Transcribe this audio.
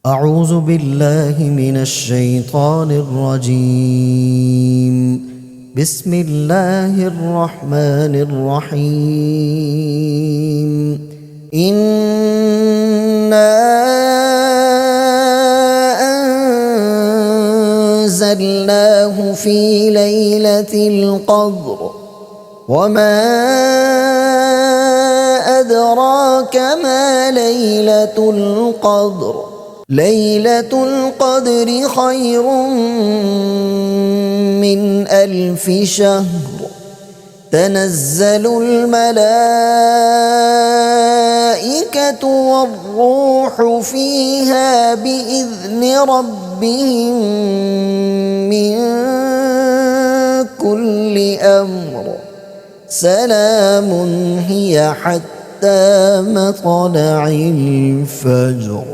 أعوذ بالله من الشيطان الرجيم. بسم الله الرحمن الرحيم. إنا أنزلناه في ليلة القدر وما أدراك ما ليلة القدر. ليلة القدر خير من 1000 شهر. تنزل الملائكة والروح فيها بإذن ربهم من كل أمر. سلام هي حتى مطلع الفجر.